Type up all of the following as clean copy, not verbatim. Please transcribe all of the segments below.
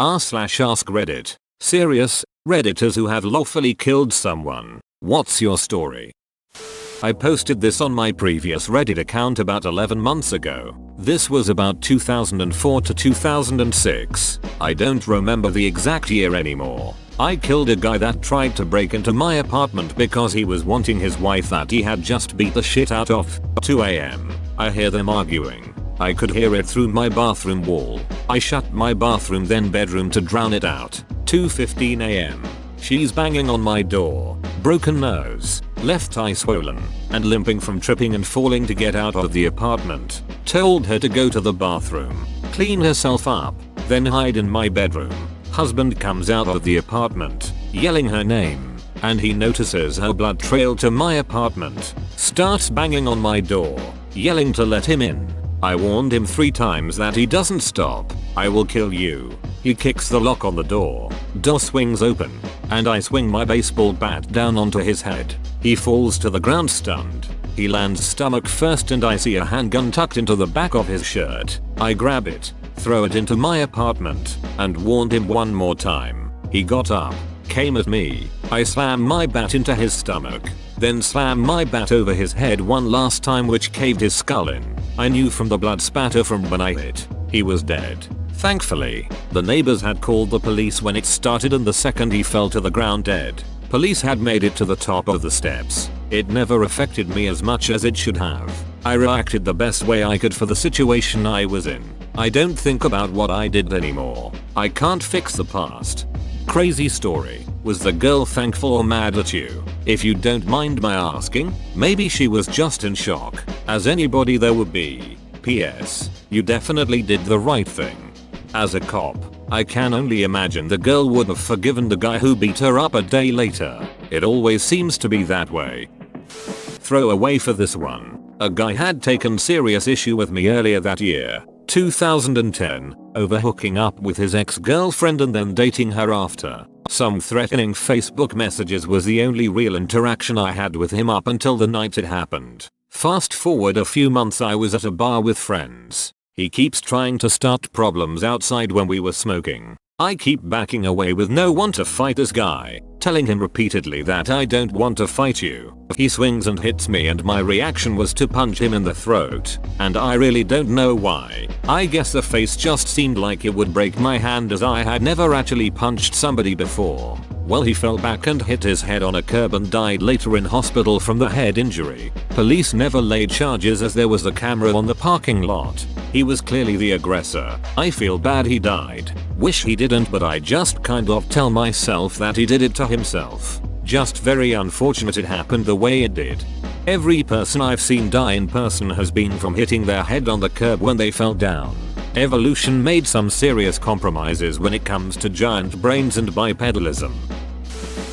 r/ask Reddit. Serious, Redditors who have lawfully killed someone. What's your story? I posted this on my previous Reddit account about 11 months ago. This was about 2004 to 2006. I don't remember the exact year anymore. I killed a guy that tried to break into my apartment because he was wanting his wife that he had just beat the shit out of. 2 AM. I hear them arguing. I could hear it through my bathroom wall. I shut my bathroom then bedroom to drown it out. 2:15 AM. She's banging on my door. Broken nose, left eye swollen, and limping from tripping and falling to get out of the apartment. Told her to go to the bathroom, clean herself up, then hide in my bedroom. Husband comes out of the apartment, yelling her name, and he notices her blood trail to my apartment. Starts banging on my door, yelling to let him in. I warned him 3 times that he doesn't stop. I will kill you. He kicks the lock on the door. Door swings open, and I swing my baseball bat down onto his head. He falls to the ground stunned. He lands stomach first and I see a handgun tucked into the back of his shirt. I grab it, throw it into my apartment, and warned him 1 more time. He got up, came at me. I slam my bat into his stomach, then slam my bat over his head 1 last time which caved his skull in. I knew from the blood spatter from when I hit, he was dead. Thankfully, the neighbors had called the police when it started and the second he fell to the ground dead, police had made it to the top of the steps. It never affected me as much as it should have. I reacted the best way I could for the situation I was in. I don't think about what I did anymore. I can't fix the past. Crazy story. Was the girl thankful or mad at you? If you don't mind my asking, maybe she was just in shock, as anybody there would be. P.S. You definitely did the right thing. As a cop, I can only imagine the girl would have forgiven the guy who beat her up a day later. It always seems to be that way. Throw away for this one. A guy had taken serious issue with me earlier that year, 2010, over hooking up with his ex-girlfriend and then dating her after. Some threatening Facebook messages was the only real interaction I had with him up until the night it happened. Fast forward a few months, I was at a bar with friends. He keeps trying to start problems outside when we were smoking. I keep backing away with no want to fight this guy, telling him repeatedly that I don't want to fight you. He swings and hits me and my reaction was to punch him in the throat, and I really don't know why. I guess the face just seemed like it would break my hand as I had never actually punched somebody before. Well, he fell back and hit his head on a curb and died later in hospital from the head injury. Police never laid charges as there was a camera on the parking lot. He was clearly the aggressor. I feel bad he died. Wish he didn't, but I just kind of tell myself that he did it to himself. Just very unfortunate it happened the way it did. Every person I've seen die in person has been from hitting their head on the curb when they fell down. Evolution made some serious compromises when it comes to giant brains and bipedalism.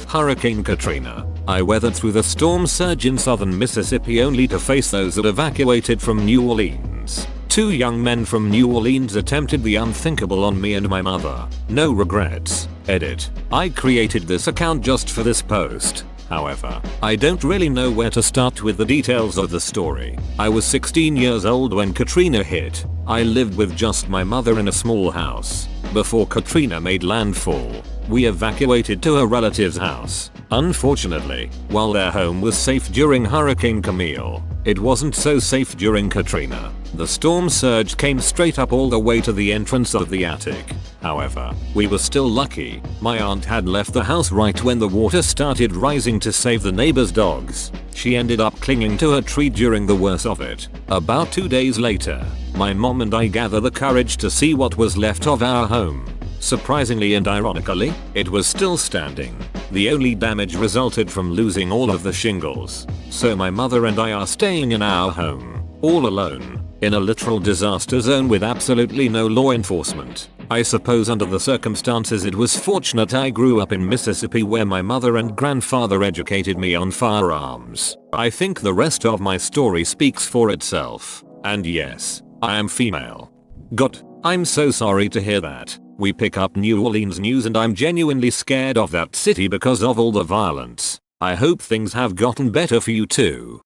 Hurricane Katrina. I weathered through the storm surge in southern Mississippi only to face those that evacuated from New Orleans. 2 young men from New Orleans attempted the unthinkable on me and my mother. No regrets. Edit. I created this account just for this post. However, I don't really know where to start with the details of the story. I was 16 years old when Katrina hit. I lived with just my mother in a small house. Before Katrina made landfall, we evacuated to a relative's house. Unfortunately, while their home was safe during Hurricane Camille, it wasn't so safe during Katrina. The storm surge came straight up all the way to the entrance of the attic. However, we were still lucky. My aunt had left the house right when the water started rising to save the neighbor's dogs. She ended up clinging to a tree during the worst of it. About 2 days later, my mom and I gathered the courage to see what was left of our home. Surprisingly and ironically, it was still standing. The only damage resulted from losing all of the shingles. So my mother and I are staying in our home, all alone, in a literal disaster zone with absolutely no law enforcement. I suppose under the circumstances it was fortunate I grew up in Mississippi where my mother and grandfather educated me on firearms. I think the rest of my story speaks for itself. And yes, I am female. God, I'm so sorry to hear that. We pick up New Orleans news and I'm genuinely scared of that city because of all the violence. I hope things have gotten better for you too.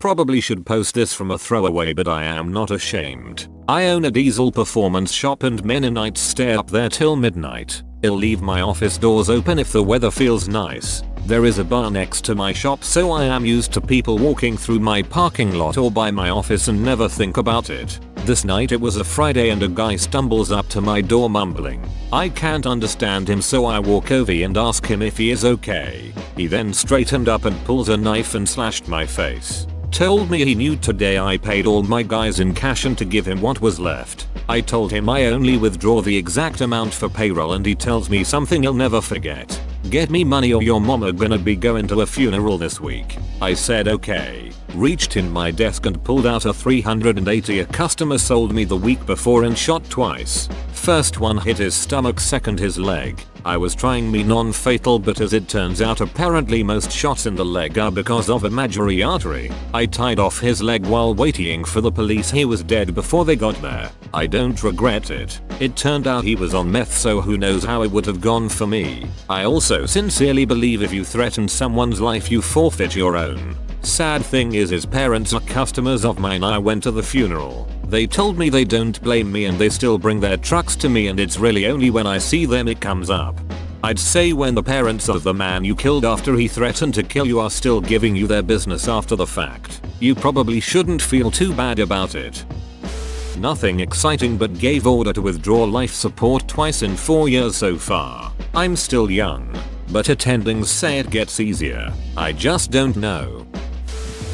Probably should post this from a throwaway, but I am not ashamed. I own a diesel performance shop and Mennonites stay up there till midnight. I'll leave my office doors open if the weather feels nice. There is a bar next to my shop, so I am used to people walking through my parking lot or by my office and never think about it. This night it was a Friday and a guy stumbles up to my door mumbling. I can't understand him, so I walk over and ask him if he is okay. He then straightened up and pulls a knife and slashed my face. Told me he knew today I paid all my guys in cash and to give him what was left. I told him I only withdraw the exact amount for payroll, and he tells me something he'll never forget. Get me money or your mama gonna be going to a funeral this week. I said okay. Reached in my desk and pulled out a 380 a customer sold me the week before and shot twice. First one hit his stomach, second his leg. I was trying me non-fatal, but as it turns out apparently most shots in the leg are because of a medullary artery. I tied off his leg while waiting for the police. He was dead before they got there. I don't regret it. It turned out he was on meth, so who knows how it would have gone for me. I also sincerely believe if you threaten someone's life you forfeit your own. Sad thing is his parents are customers of mine. I went to the funeral. They told me they don't blame me and they still bring their trucks to me, and it's really only when I see them it comes up. I'd say when the parents of the man you killed after he threatened to kill you are still giving you their business after the fact, you probably shouldn't feel too bad about it. Nothing exciting, but gave order to withdraw life support twice in 4 years so far. I'm still young, but attendings say it gets easier. I just don't know.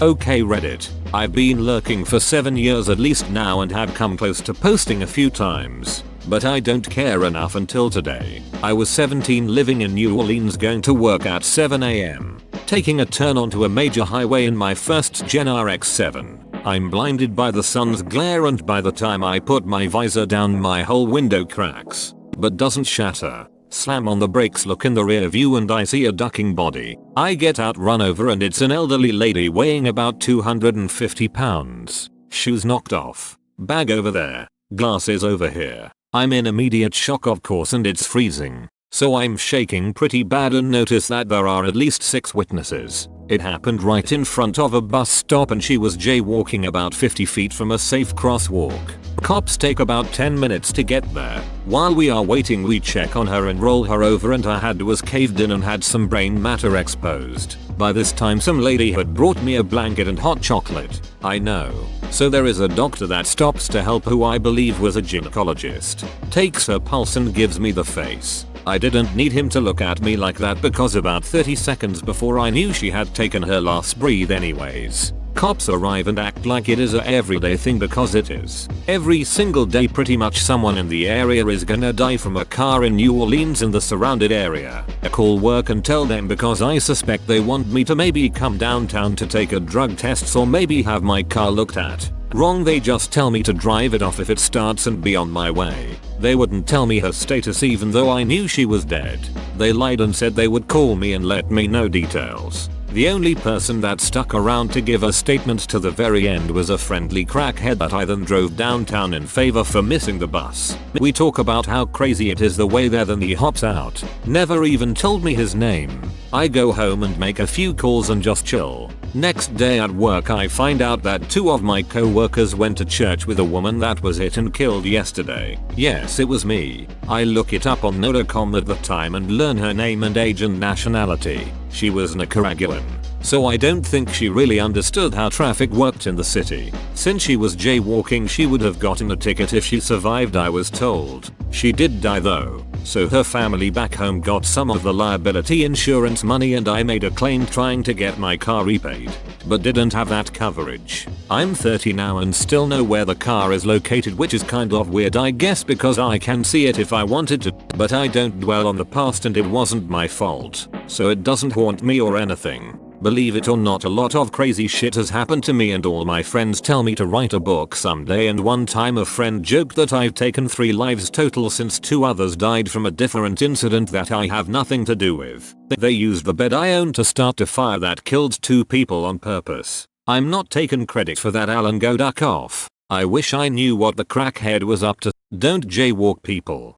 Okay Reddit, I've been lurking for 7 years at least now and have come close to posting a few times, but I don't care enough until today. I was 17, living in New Orleans, going to work at 7 AM, taking a turn onto a major highway in my first gen RX-7. I'm blinded by the sun's glare, and by the time I put my visor down my whole window cracks, but doesn't shatter. Slam on the brakes, look in the rear view, and I see a ducking body. I get out, run over, and it's an elderly lady weighing about 250 pounds. Shoes knocked off. Bag over there. Glasses over here. I'm in immediate shock of course, and it's freezing. So I'm shaking pretty bad and notice that there are at least 6 witnesses. It happened right in front of a bus stop and she was jaywalking about 50 feet from a safe crosswalk. Cops take about 10 minutes to get there. While we are waiting we check on her and roll her over, and her head was caved in and had some brain matter exposed. By this time some lady had brought me a blanket and hot chocolate. I know. So there is a doctor that stops to help, who I believe was a gynecologist. Takes her pulse and gives me the face. I didn't need him to look at me like that because about 30 seconds before I knew she had taken her last breath anyways. Cops arrive and act like it is a everyday thing, because it is. Every single day pretty much someone in the area is gonna die from a car in New Orleans and the surrounded area. I call work and tell them because I suspect they want me to maybe come downtown to take a drug test or maybe have my car looked at. Wrong, they just tell me to drive it off if it starts and be on my way. They wouldn't tell me her status even though I knew she was dead. They lied and said they would call me and let me know details. The only person that stuck around to give a statement to the very end was a friendly crackhead that I then drove downtown in favor for missing the bus. We talk about how crazy it is the way there, then he hops out. Never even told me his name. I go home and make a few calls and just chill. Next day at work I find out that 2 of my co-workers went to church with a woman that was hit and killed yesterday. Yes, it was me. I look it up on Noticom at the time and learn her name and age and nationality. She was Nicaraguan. So I don't think she really understood how traffic worked in the city. Since she was jaywalking she would have gotten a ticket if she survived, I was told. She did die though, so her family back home got some of the liability insurance money, and I made a claim trying to get my car repaid, but didn't have that coverage. I'm 30 now and still know where the car is located, which is kind of weird I guess because I can see it if I wanted to, but I don't dwell on the past and it wasn't my fault, so it doesn't haunt me or anything. Believe it or not, a lot of crazy shit has happened to me and all my friends tell me to write a book someday, and one time a friend joked that I've taken 3 lives total since 2 others died from a different incident that I have nothing to do with. They used the bed I own to start a fire that killed 2 people on purpose. I'm not taking credit for that, Alan, go duck off. I wish I knew what the crackhead was up to. Don't jaywalk people.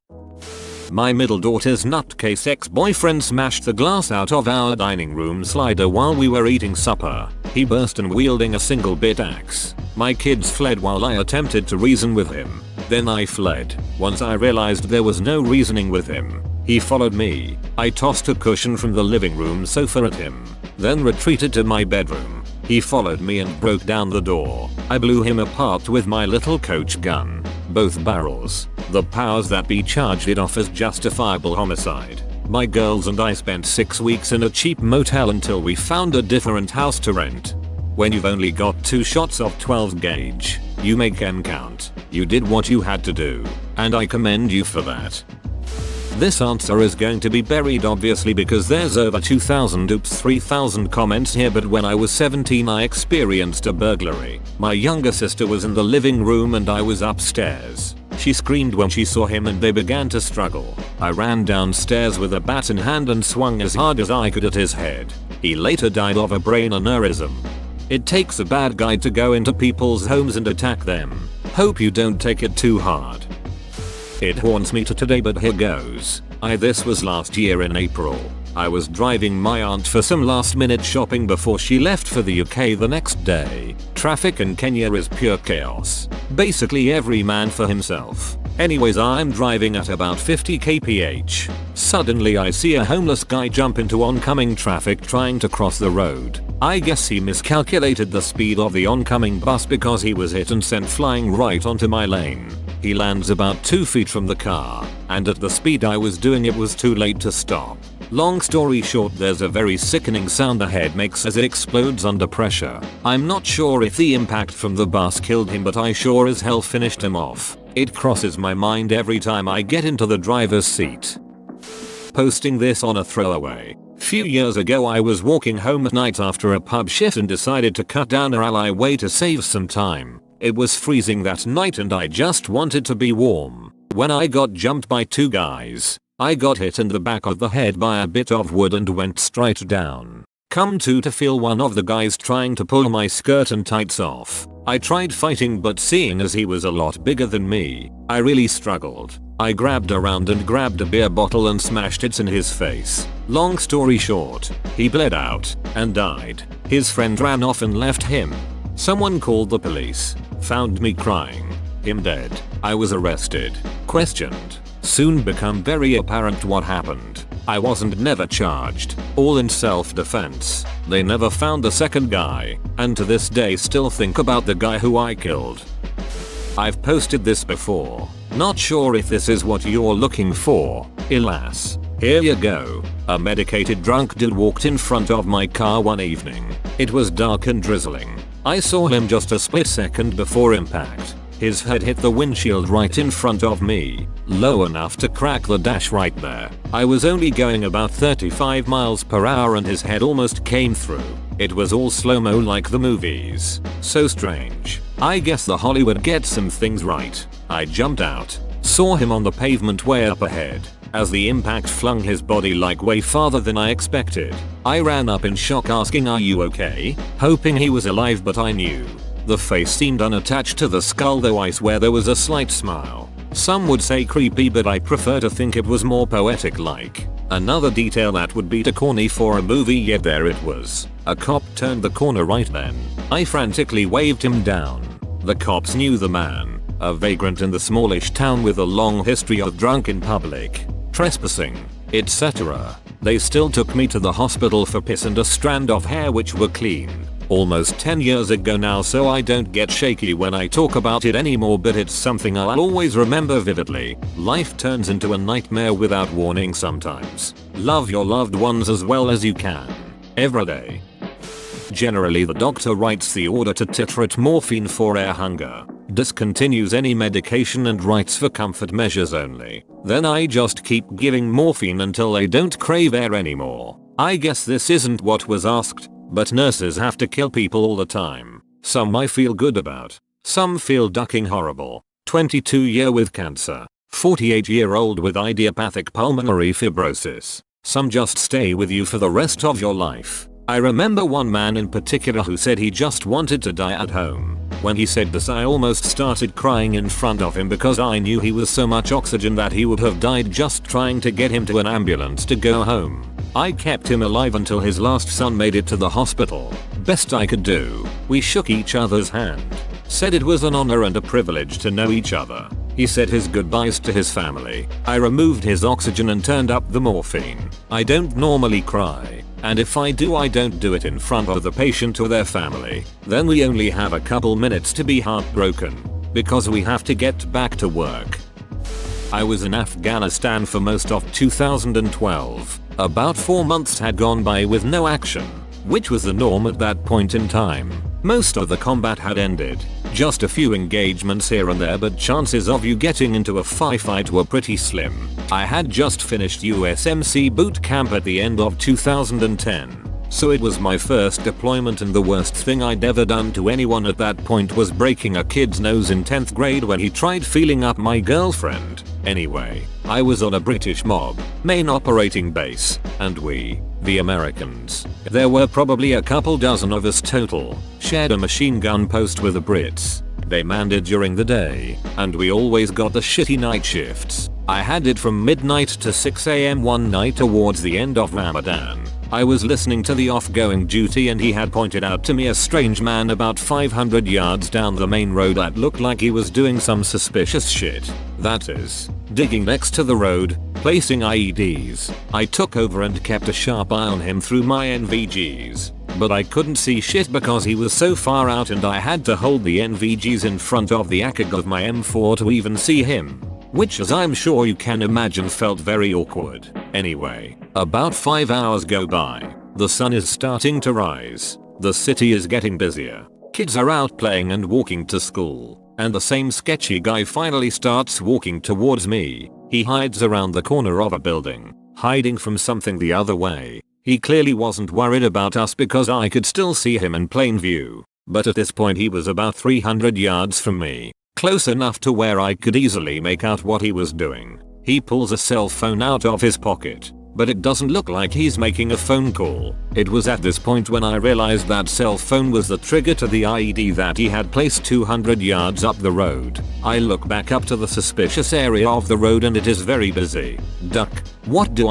My middle daughter's nutcase ex-boyfriend smashed the glass out of our dining room slider while we were eating supper. He burst in wielding a single bit axe. My kids fled while I attempted to reason with him. Then I fled. Once I realized there was no reasoning with him, he followed me. I tossed a cushion from the living room sofa at him, then retreated to my bedroom. He followed me and broke down the door. I blew him apart with my little coach gun. Both barrels. The powers that be charged it off as justifiable homicide. My girls and I spent 6 weeks in a cheap motel until we found a different house to rent. When you've only got 2 shots of 12 gauge, you make them count. You did what you had to do, and I commend you for that. This answer is going to be buried obviously because there's over 3,000 comments here, but when I was 17 I experienced a burglary. My younger sister was in the living room and I was upstairs. She screamed when she saw him and they began to struggle. I ran downstairs with a bat in hand and swung as hard as I could at his head. He later died of a brain aneurysm. It takes a bad guy to go into people's homes and attack them. Hope you don't take it too hard. It haunts me to today, but here goes. This was last year in April. I was driving my aunt for some last minute shopping before she left for the UK the next day. Traffic in Kenya is pure chaos. Basically every man for himself. Anyways, I'm driving at about 50 kph. Suddenly I see a homeless guy jump into oncoming traffic trying to cross the road. I guess he miscalculated the speed of the oncoming bus because he was hit and sent flying right onto my lane. He lands about 2 feet from the car, and at the speed I was doing it was too late to stop. Long story short, there's a very sickening sound the head makes as it explodes under pressure. I'm not sure if the impact from the bus killed him, but I sure as hell finished him off. It crosses my mind every time I get into the driver's seat. Posting this on a throwaway. Few years ago I was walking home at night after a pub shift and decided to cut down an alleyway to save some time. It was freezing that night and I just wanted to be warm when I got jumped by 2 guys. I got hit in the back of the head by a bit of wood and went straight down. Come to feel one of the guys trying to pull my skirt and tights off. I tried fighting, but seeing as he was a lot bigger than me, I really struggled. I grabbed around and grabbed a beer bottle and smashed it in his face. Long story short, he bled out and died. His friend ran off and left him. Someone called the police, found me crying, him dead. I was arrested, questioned. Soon become very apparent what happened. I wasn't never charged, all in self-defense. They never found the second guy, and to this day still think about the guy who I killed. I've posted this before. Not sure if this is what you're looking for. Alas. Here you go. A medicated drunk dude walked in front of my car one evening. It was dark and drizzling. I saw him just a split second before impact. His head hit the windshield right in front of me, low enough to crack the dash right there. I was only going about 35 miles per hour and his head almost came through. It was all slow-mo like the movies. So strange. I guess the Hollywood gets some things right. I jumped out, saw him on the pavement way up ahead. As the impact flung his body like way farther than I expected. I ran up in shock asking, "Are you okay?" hoping he was alive, but I knew. The face seemed unattached to the skull, though I swear there was a slight smile. Some would say creepy, but I prefer to think it was more poetic like. Another detail that would be too corny for a movie, yet there it was. A cop turned the corner right then. I frantically waved him down. The cops knew the man. A vagrant in the smallish town with a long history of drunk in public, trespassing, etc. They still took me to the hospital for piss and a strand of hair which were clean. Almost 10 years ago now, so I don't get shaky when I talk about it anymore, but it's something I'll always remember vividly. Life turns into a nightmare without warning sometimes. Love your loved ones as well as you can. Every day. Generally the doctor writes the order to titrate morphine for air hunger, discontinues any medication and writes for comfort measures only. Then I just keep giving morphine until they don't crave air anymore. I guess this isn't what was asked, but nurses have to kill people all the time. Some I feel good about. Some feel ducking horrible. 22-year with cancer. 48-year-old with idiopathic pulmonary fibrosis. Some just stay with you for the rest of your life. I remember one man in particular who said he just wanted to die at home. When he said this, I almost started crying in front of him because I knew he was so much oxygen that he would have died just trying to get him to an ambulance to go home. I kept him alive until his last son made it to the hospital, Best I could do, we shook each other's hand. Said it was an honor and a privilege to know each other. He said his goodbyes to his family. I removed his oxygen and turned up the morphine. I don't normally cry, and if I do, I don't do it in front of the patient or their family. Then we only have a couple minutes to be heartbroken, because we have to get back to work. I was in Afghanistan for most of 2012. About 4 months had gone by with no action, which was the norm at that point in time. Most of the combat had ended. Just a few engagements here and there, but chances of you getting into a firefight were pretty slim. I had just finished USMC boot camp at the end of 2010. So it was my first deployment, and the worst thing I'd ever done to anyone at that point was breaking a kid's nose in 10th grade when he tried feeling up my girlfriend. Anyway, I was on a British mob main operating base, and we, the Americans, there were probably a couple dozen of us total, shared a machine gun post with the Brits. They manned it during the day, and we always got the shitty night shifts. I had it from midnight to 6 AM one night towards the end of Ramadan. I was listening to the off-going duty, and he had pointed out to me a strange man about 500 yards down the main road that looked like he was doing some suspicious shit. That is, digging next to the road, placing IEDs. I took over and kept a sharp eye on him through my NVGs. But I couldn't see shit because he was so far out, and I had to hold the NVGs in front of the ACOG of my M4 to even see him. Which, as I'm sure you can imagine, felt very awkward. Anyway, about 5 hours go by. The sun is starting to rise. The city is getting busier. Kids are out playing and walking to school. And the same sketchy guy finally starts walking towards me. He hides around the corner of a building, hiding from something the other way. He clearly wasn't worried about us because I could still see him in plain view. But at this point he was about 300 yards from me. Close enough to where I could easily make out what he was doing. He pulls a cell phone out of his pocket, but it doesn't look like he's making a phone call. It was at this point when I realized that cell phone was the trigger to the IED that he had placed 200 yards up the road. I look back up to the suspicious area of the road, and it is very busy. Duck. What do?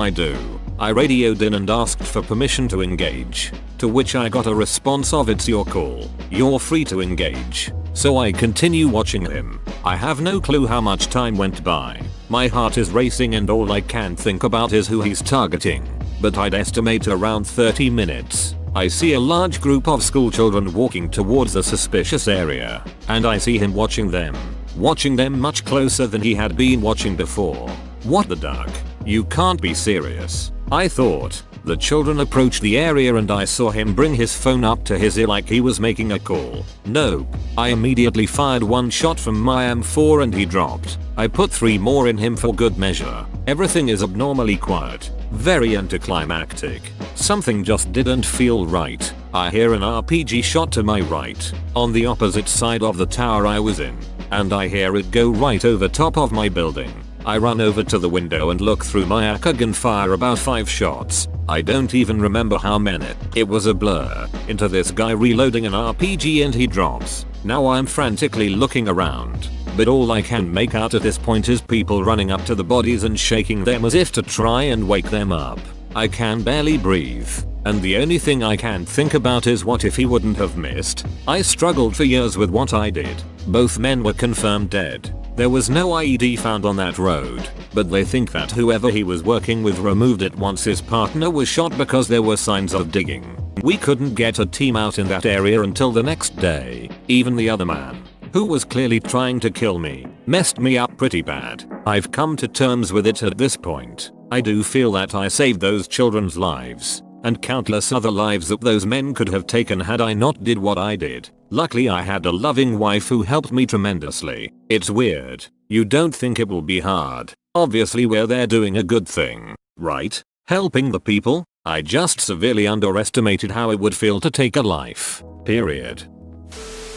I radioed in and asked for permission to engage, to which I got a response of "It's your call. You're free to engage." So I continue watching him. I have no clue how much time went by. My heart is racing, and all I can think about is who he's targeting. But I'd estimate around 30 minutes. I see a large group of school children walking towards the suspicious area, and I see him watching them much closer than he had been watching before. What the duck? You can't be serious, I thought. The children approached the area, and I saw him bring his phone up to his ear like he was making a call. Nope. I immediately fired one shot from my M4 and he dropped. I put 3 more in him for good measure. Everything is abnormally quiet. Very anticlimactic. Something just didn't feel right. I hear an RPG shot to my right, on the opposite side of the tower I was in, and I hear it go right over top of my building. I run over to the window and look through my ACOG and fire about 5 shots. I don't even remember how many. It was a blur. Into this guy reloading an RPG, and he drops. Now I'm frantically looking around, but all I can make out at this point is people running up to the bodies and shaking them as if to try and wake them up. I can barely breathe, and the only thing I can think about is what if he wouldn't have missed. I struggled for years with what I did. Both men were confirmed dead. There was no IED found on that road, but they think that whoever he was working with removed it once his partner was shot because there were signs of digging. We couldn't get a team out in that area until the next day. Even the other man, who was clearly trying to kill me, messed me up pretty bad. I've come to terms with it at this point. I do feel that I saved those children's lives, and countless other lives that those men could have taken had I not did what I did. Luckily I had a loving wife who helped me tremendously. It's weird. You don't think it will be hard. Obviously we're there doing a good thing, right? Helping the people? I just severely underestimated how it would feel to take a life. Period.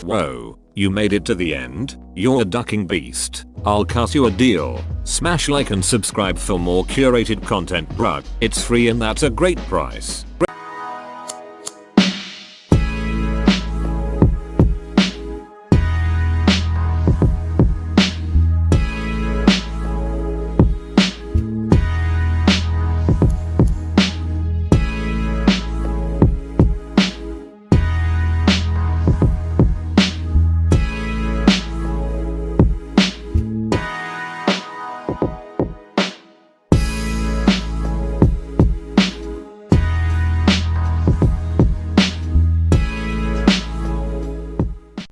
Whoa. You made it to the end? You're a ducking beast. I'll cut you a deal. Smash like and subscribe for more curated content, bruh. It's free and that's a great price.